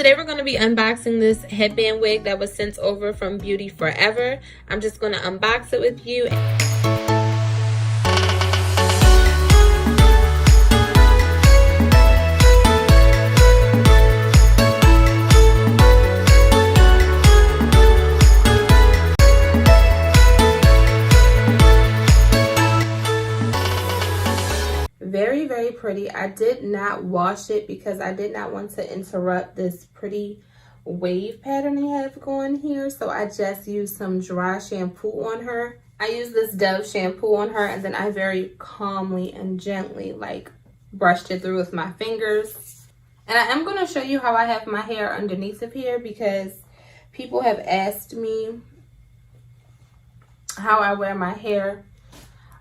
Today we're going to be unboxing this headband wig that was sent over from Beauty Forever. I'm just going to unbox it with you. Very pretty. I did not wash it because I did not want to interrupt this pretty wave pattern they have going here, so I just used some dry shampoo on her. I used this Dove shampoo on her, and then I very calmly and gently brushed it through with my fingers. And I am going to show you how I have my hair underneath of here, because people have asked me how I wear my hair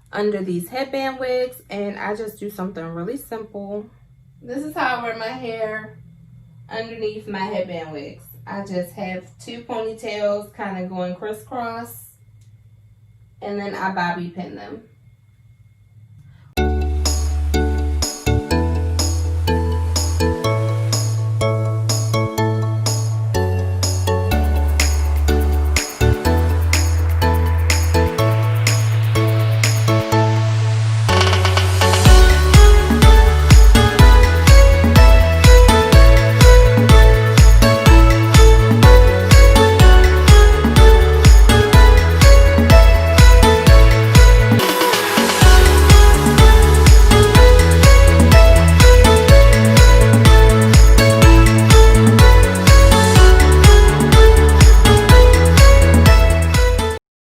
under these headband wigs, and I just do something really simple. This is how I wear my hair underneath my headband wigs. I just have two ponytails kind of going crisscross, and then I bobby pin them.